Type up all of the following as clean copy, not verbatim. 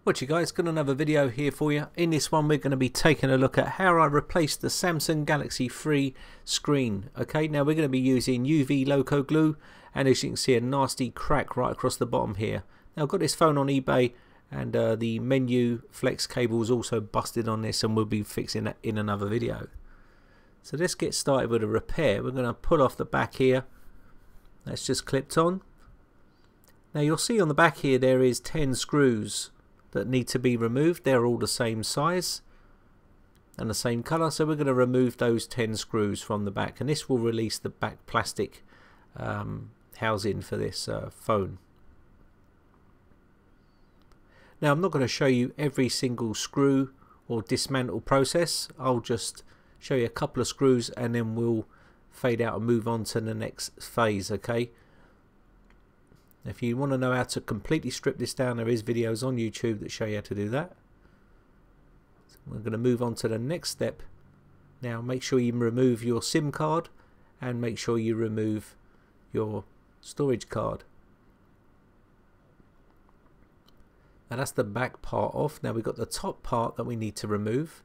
What you guys, got another video here for you. In this one we're going to be taking a look at how I replaced the Samsung Galaxy 3 screen. Okay, now we're going to be using UV Loca Glue, and as you can see, a nasty crack right across the bottom here. Now I've got this phone on eBay, and the menu flex cable is also busted on this, and we'll be fixing that in another video. So let's get started with a repair. We're going to pull off the back here. That's just clipped on. Now you'll see on the back here there is 10 screws that need to be removed. They're all the same size and the same color, so we're going to remove those 10 screws from the back, and this will release the back plastic housing for this phone. Now I'm not going to show you every single screw or dismantle process. I'll just show you a couple of screws and then we'll fade out and move on to the next phase. Okay, if you want to know how to completely strip this down, there is videos on YouTube that show you how to do that. So we're going to move on to the next step. Now make sure you remove your SIM card and make sure you remove your storage card. Now that's the back part off. Now we've got the top part that we need to remove,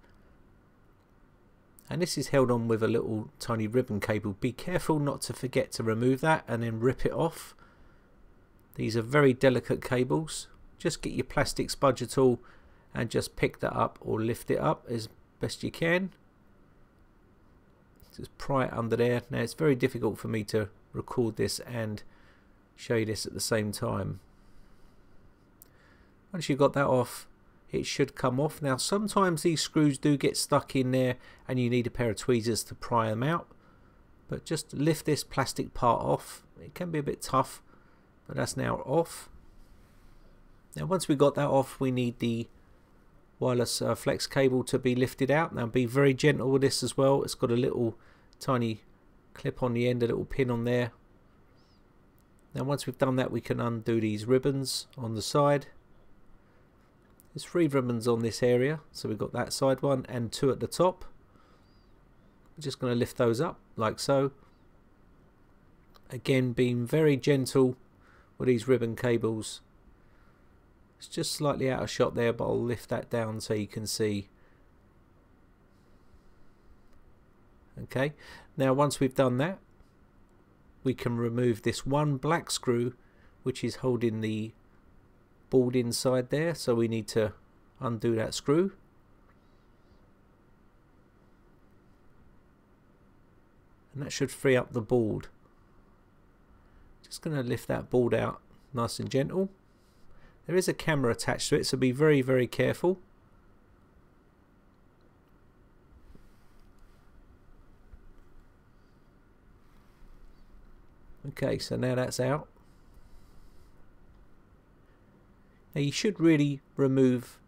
and this is held on with a little tiny ribbon cable. Be careful not to forget to remove that and then rip it off. These are very delicate cables. Just get your plastic spudger tool and just pick that up or lift it up as best you can. Just pry it under there. Now it's very difficult for me to record this and show you this at the same time. Once you've got that off, it should come off. Now sometimes these screws do get stuck in there and you need a pair of tweezers to pry them out, but just lift this plastic part off. It can be a bit tough, but that's now off. Now once we got that off, we need the wireless flex cable to be lifted out. Now be very gentle with this as well. It's got a little tiny clip on the end, a little pin on there. Now once we've done that, we can undo these ribbons on the side. There's 3 ribbons on this area, so we've got that side one and 2 at the top. We're just going to lift those up like so. Again, being very gentle with these ribbon cables. It's just slightly out of shot there, but I'll lift that down so you can see. Okay, now once we've done that, we can remove this one black screw which is holding the board inside there, so we need to undo that screw. And that should free up the board. Just going to lift that board out nice and gentle. There is a camera attached to it, so be very, very careful. Okay, so now that's out. Now you should really remove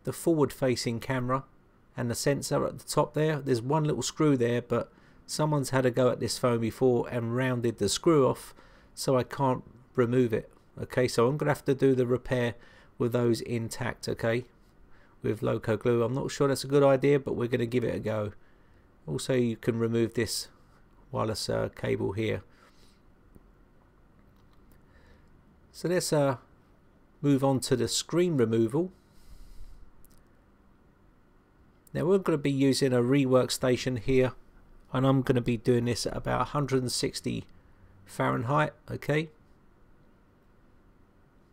the forward facing camera and the sensor at the top there. There's one little screw there, but someone's had a go at this phone before and rounded the screw off, so I can't remove it. Okay, so I'm going to have to do the repair with those intact, okay, with Loca Glue. I'm not sure that's a good idea, but we're going to give it a go. Also, you can remove this wireless cable here. So let's move on to the screen removal. Now we're going to be using a rework station here, and I'm going to be doing this at about 160 Fahrenheit. Okay,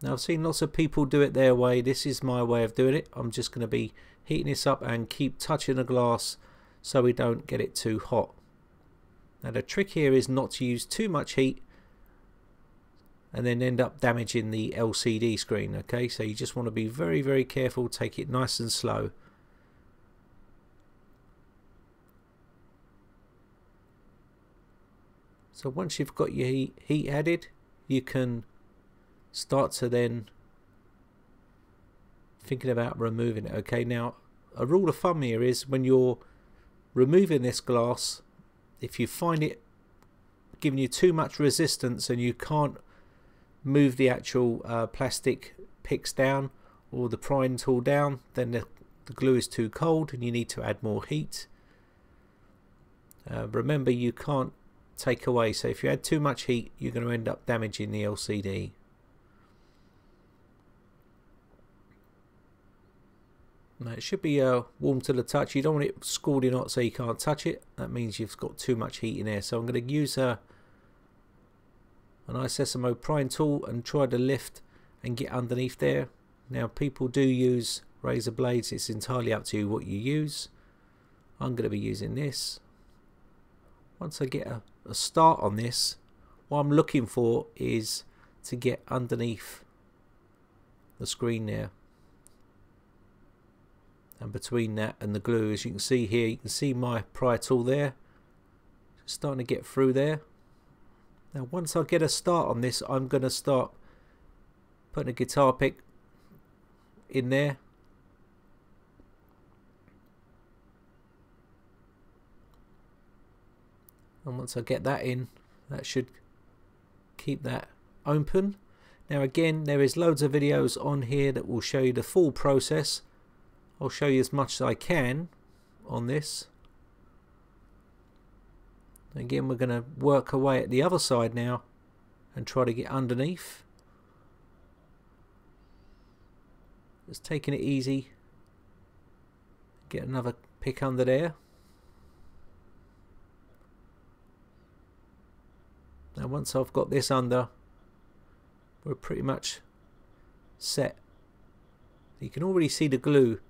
now I've seen lots of people do it their way. This is my way of doing it. I'm just going to be heating this up and keep touching the glass so we don't get it too hot. Now the trick here is not to use too much heat and then end up damaging the LCD screen. Okay, so you just want to be very, very careful. Take it nice and slow. So once you've got your heat added, you can start to then thinking about removing it. Okay, now a rule of thumb here is when you're removing this glass, if you find it giving you too much resistance and you can't move the actual plastic picks down or the prying tool down, then the glue is too cold and you need to add more heat. Remember, you can't take away, so if you add too much heat you're going to end up damaging the LCD. Now it should be warm to the touch. You don't want it scalding hot so you can't touch it. That means you've got too much heat in there. So I'm going to use a nice SMO prying tool and try to lift and get underneath there. Now people do use razor blades. It's entirely up to you what you use. I'm going to be using this. Once I get a start on this, what I'm looking for is to get underneath the screen there. And between that and the glue, as you can see here, you can see my pry tool there. Just starting to get through there. Now once I get a start on this, I'm going to start putting a guitar pick in there. And once I get that in, that should keep that open. Now again, there is loads of videos on here that will show you the full process. I'll show you as much as I can on this. Again, we're going to work away at the other side now and try to get underneath. Just taking it easy. Get another pick under there. Now once I've got this under, we're pretty much set. You can already see the glue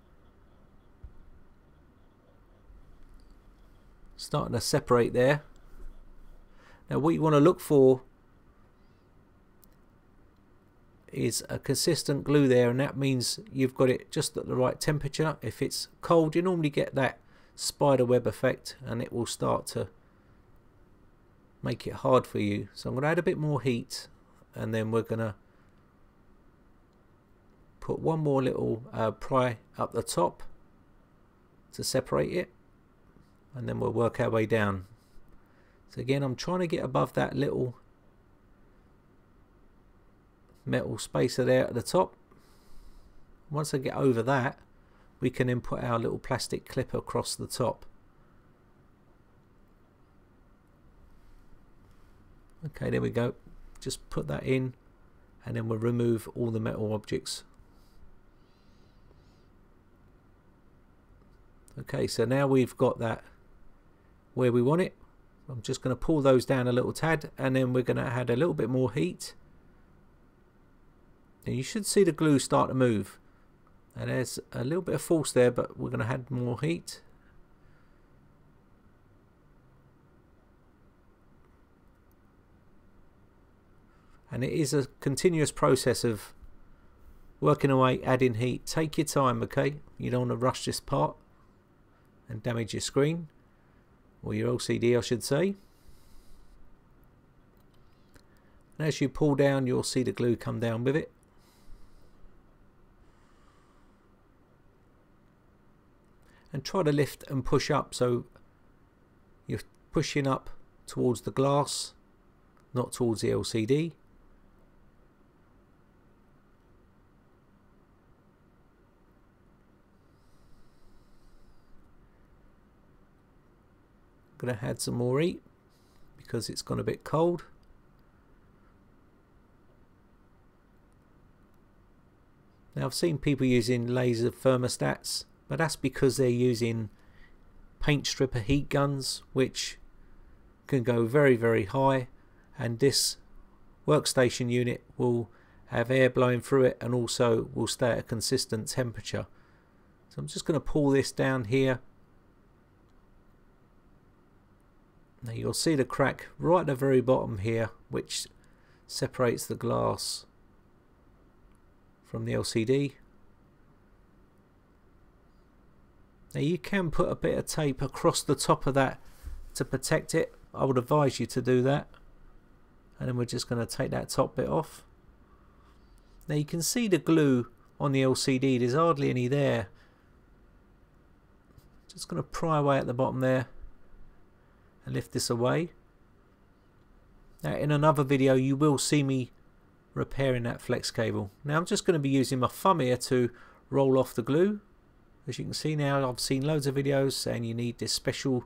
starting to separate there. Now what you want to look for is a consistent glue there, and that means you've got it just at the right temperature. If it's cold, you normally get that spider web effect and it will start to make it hard for you. So I'm going to add a bit more heat, and then we're going to put one more little pry up the top to separate it, and then we'll work our way down. So again, I'm trying to get above that little metal spacer there at the top. Once I get over that, we can then put our little plastic clip across the top. Okay, there we go. Just put that in, and then we'll remove all the metal objects. Okay, so now we've got that where we want it. I'm just going to pull those down a little tad, and then we're going to add a little bit more heat. And you should see the glue start to move. And there's a little bit of force there, but we're going to add more heat. And it is a continuous process of working away, adding heat. Take your time, okay? You don't want to rush this part and damage your screen, or your LCD I should say. And as you pull down, you'll see the glue come down with it. And try to lift and push up, so you're pushing up towards the glass, not towards the LCD. I'm going to add some more heat because it's gone a bit cold. Now I've seen people using laser thermostats, but that's because they're using paint stripper heat guns, which can go very, very high, and this workstation unit will have air blowing through it and also will stay at a consistent temperature. So I'm just going to pull this down here. Now you'll see the crack right at the very bottom here, which separates the glass from the LCD. Now you can put a bit of tape across the top of that to protect it. I would advise you to do that. And then we're just going to take that top bit off. Now you can see the glue on the LCD, there's hardly any there. Just going to pry away at the bottom there and lift this away. Now in another video you will see me repairing that flex cable. Now I'm just going to be using my thumb here to roll off the glue. As you can see now, I've seen loads of videos saying you need this special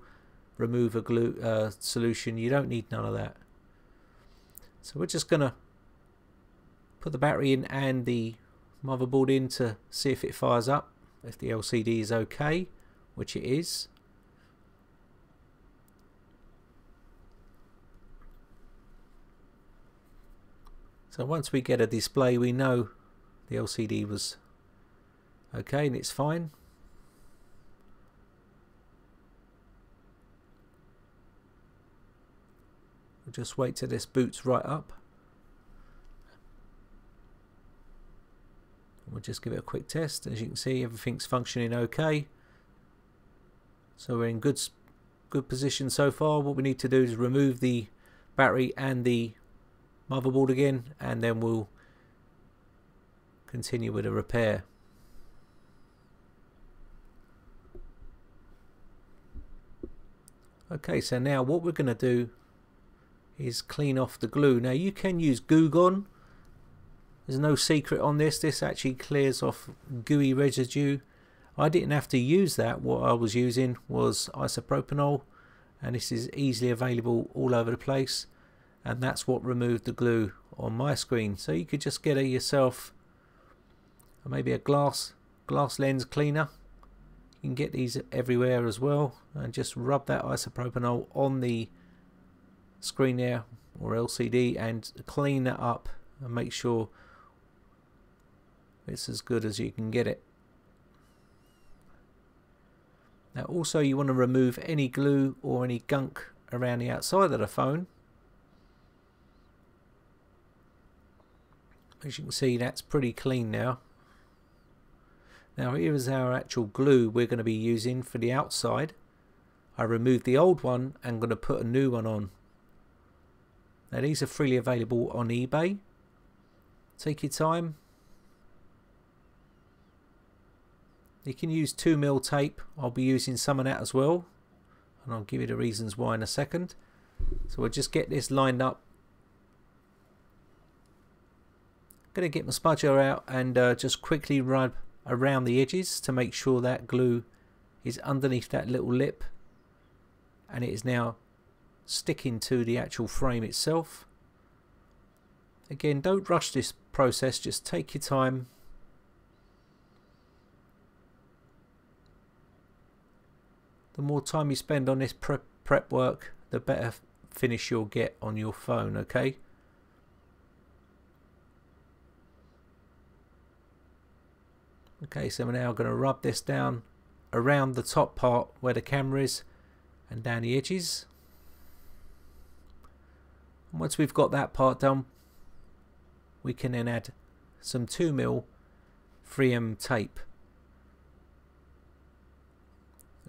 remover glue solution. You don't need none of that. So we're just going to put the battery in and the motherboard in to see if it fires up. if the LCD is okay, which it is. So once we get a display, we know the LCD was okay and it's fine. We'll just wait till this boots right up. We'll just give it a quick test. As you can see, everything's functioning okay. So we're in good position so far. What we need to do is remove the battery and the motherboard again, and then we'll continue with a repair. Okay, so now what we're going to do is clean off the glue. Now you can use Goo Gone. There's no secret on this. This actually clears off gooey residue. I didn't have to use that. What I was using was isopropanol, and this is easily available all over the place, and that's what removed the glue on my screen. So you could just get it yourself, or maybe a glass lens cleaner. You can get these everywhere as well, and just rub that isopropanol on the screen there or LCD and clean that up and make sure it's as good as you can get it. Now also you want to remove any glue or any gunk around the outside of the phone. As you can see, that's pretty clean now. Now here is our actual glue we're going to be using for the outside. I removed the old one and going to put a new one on. Now these are freely available on eBay. Take your time. You can use 2mm tape. I'll be using some of that as well, and I'll give you the reasons why in a second. So we'll just get this lined up. I'm going to get my spudger out and just quickly rub around the edges to make sure that glue is underneath that little lip and it is now sticking to the actual frame itself. Again, don't rush this process, just take your time. The more time you spend on this prep work, the better finish you'll get on your phone, okay? Okay, so we're now going to rub this down around the top part where the camera is and down the edges. And once we've got that part done, we can then add some 2mm 3M tape.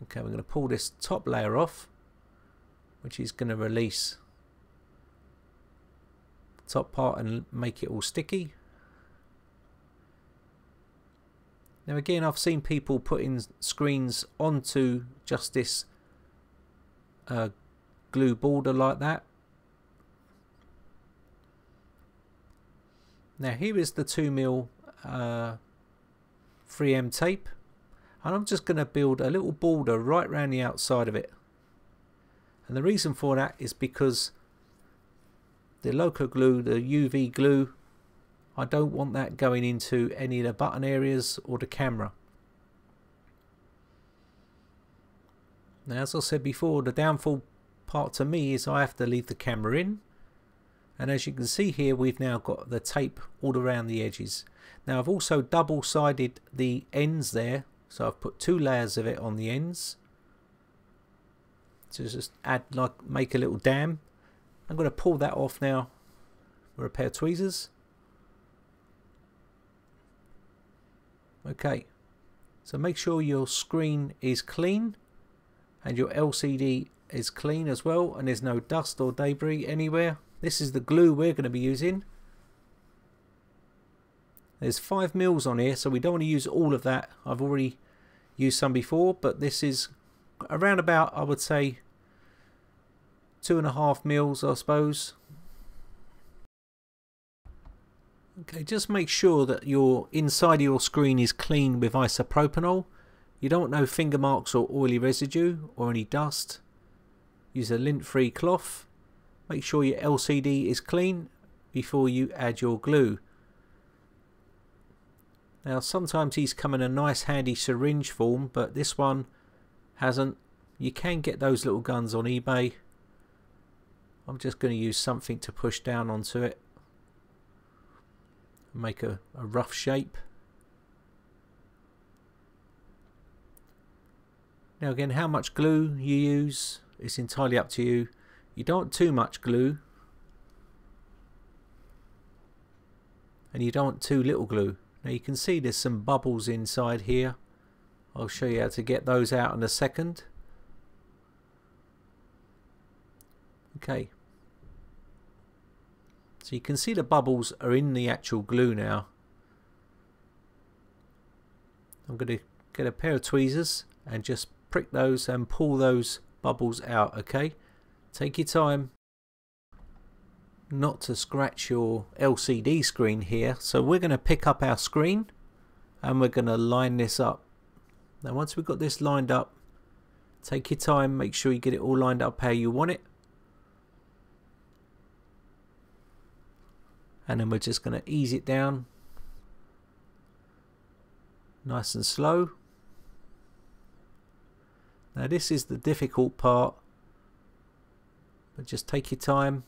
Okay, we're going to pull this top layer off, which is going to release the top part and make it all sticky. Now again, I've seen people putting screens onto just this glue border like that. Now here is the 2mm 3M tape, and I'm just going to build a little border right around the outside of it. And the reason for that is because the Loca Glue, the UV glue, I don't want that going into any of the button areas or the camera. Now as I said before, the downfall part to me is I have to leave the camera in. And as you can see here, we've now got the tape all around the edges. Now I've also double-sided the ends there, so I've put 2 layers of it on the ends to just add, like, make a little dam. I'm going to pull that off now with a pair of tweezers. Okay, so make sure your screen is clean and your LCD is clean as well, and there's no dust or debris anywhere. This is the glue we're going to be using. There's 5mm on here, so we don't want to use all of that. I've already used some before, but this is around about, I would say, 2.5mm, I suppose. Okay, just make sure that your inside of your screen is clean with isopropanol. You don't want no finger marks or oily residue or any dust. Use a lint-free cloth. Make sure your LCD is clean before you add your glue. Now sometimes these come in a nice handy syringe form, but this one hasn't. You can get those little guns on eBay. I'm just going to use something to push down onto it. Make a rough shape. Now again, how much glue you use is entirely up to you. You don't want too much glue, and you don't want too little glue. Now you can see there's some bubbles inside here. I'll show you how to get those out in a second. Okay. So you can see the bubbles are in the actual glue now. I'm going to get a pair of tweezers and just prick those and pull those bubbles out. Okay, take your time not to scratch your LCD screen here. So we're going to pick up our screen and we're going to line this up. Now once we've got this lined up, take your time, make sure you get it all lined up how you want it, and then we're just going to ease it down nice and slow. Now this is the difficult part, but just take your time.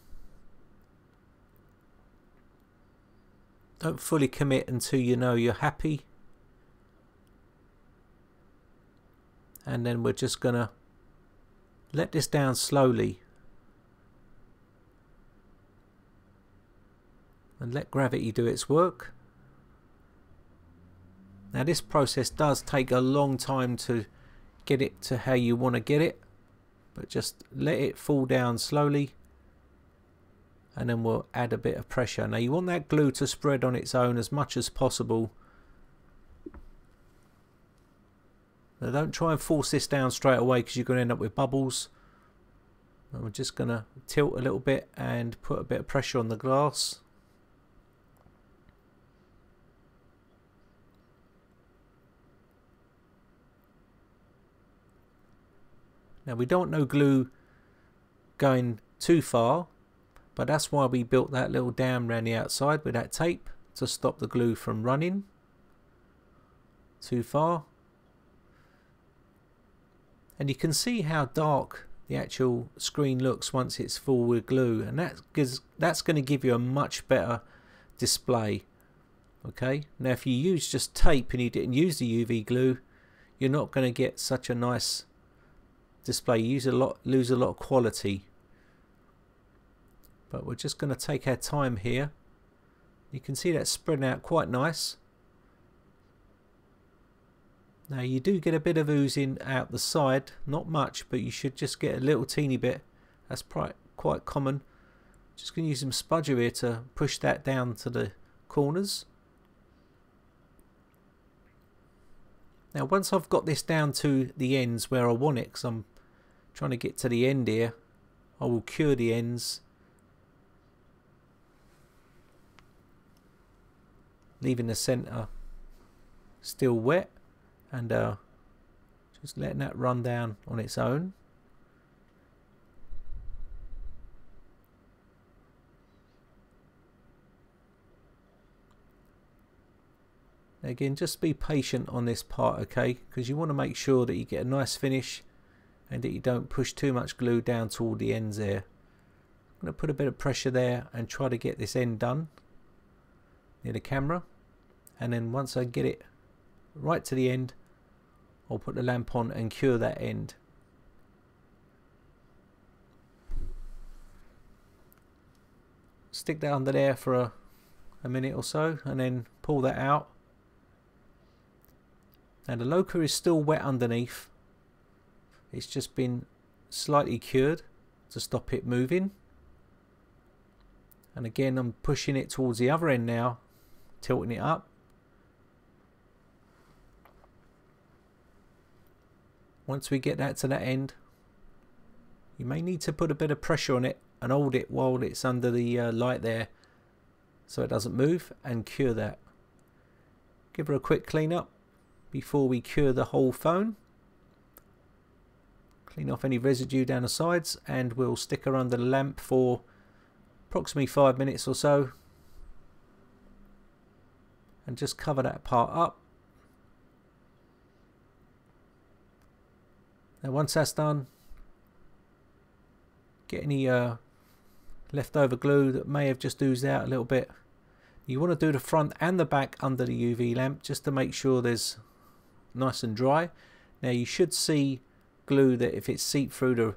Don't fully commit until you know you're happy. And then we're just going to let this down slowly and let gravity do its work. Now this process does take a long time to get it to how you want to get it, but just let it fall down slowly, and then we'll add a bit of pressure. Now you want that glue to spread on its own as much as possible. Now don't try and force this down straight away because you're going to end up with bubbles. And we're just going to tilt a little bit and put a bit of pressure on the glass. Now we don't want no glue going too far, but that's why we built that little dam around the outside with that tape to stop the glue from running too far. And you can see how dark the actual screen looks once it's full with glue, and that's going to give you a much better display. Okay, now if you use just tape and you didn't use the UV glue, you're not going to get such a nice display. You lose a lot of quality. But we're just going to take our time here. You can see that spreading out quite nice. Now you do get a bit of oozing out the side, not much, but you should just get a little teeny bit. That's quite common. Just going to use some spudger here to push that down to the corners. Now once I've got this down to the ends where I want it, because I'm trying to get to the end here, I will cure the ends, leaving the center still wet, and just letting that run down on its own. Again, just be patient on this part, okay, because you want to make sure that you get a nice finish and that you don't push too much glue down to all the ends there. I'm going to put a bit of pressure there and try to get this end done near the camera, and then once I get it right to the end, I'll put the lamp on and cure that end. Stick that under there for a minute or so and then pull that out. Now the Loca is still wet underneath. It's just been slightly cured to stop it moving. And again, I'm pushing it towards the other end now, tilting it up. Once we get that to that end, you may need to put a bit of pressure on it and hold it while it's under the light there so it doesn't move, and cure that. Give her a quick clean up before we cure the whole phone. Clean off any residue down the sides, and we'll stick her under the lamp for approximately 5 minutes or so. and just cover that part up. Now once that's done, get any leftover glue that may have just oozed out a little bit. You want to do the front and the back under the UV lamp just to make sure there's nice and dry. Now you should see glue that if it's seeped through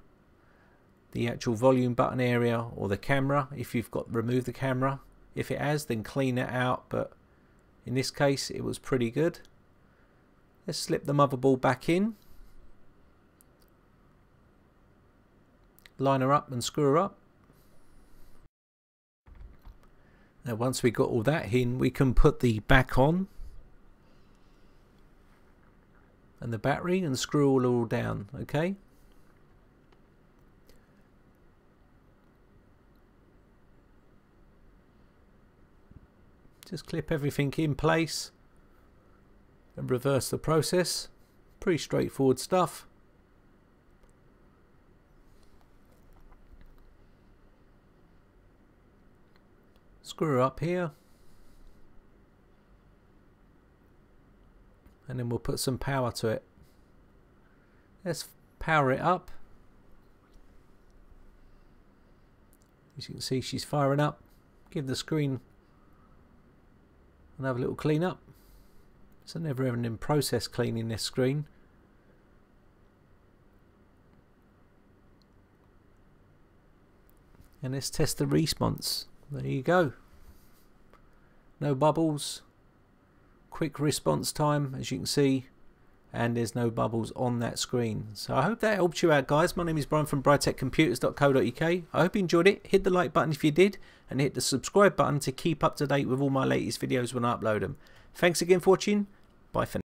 the actual volume button area or the camera, if you've got removed the camera. If it has, then clean it out, but in this case it was pretty good. Let's slip the motherboard back in, line her up and screw her up. Now once we got all that in, we can put the back on and the battery and screw all down. Okay, just clip everything in place and reverse the process. Pretty straightforward stuff. Screw her up here, and then we'll put some power to it. Let's power it up. As you can see, she's firing up. Give the screen another little clean up. It's a never ending process cleaning this screen. And let's test the response. There you go. No bubbles. Quick response time, as you can see, and there's no bubbles on that screen. So I hope that helped you out, guys. My name is Brian from briteccomputers.co.uk. I hope you enjoyed it. Hit the like button if you did, and hit the subscribe button to keep up to date with all my latest videos when I upload them. Thanks again for watching. Bye for now.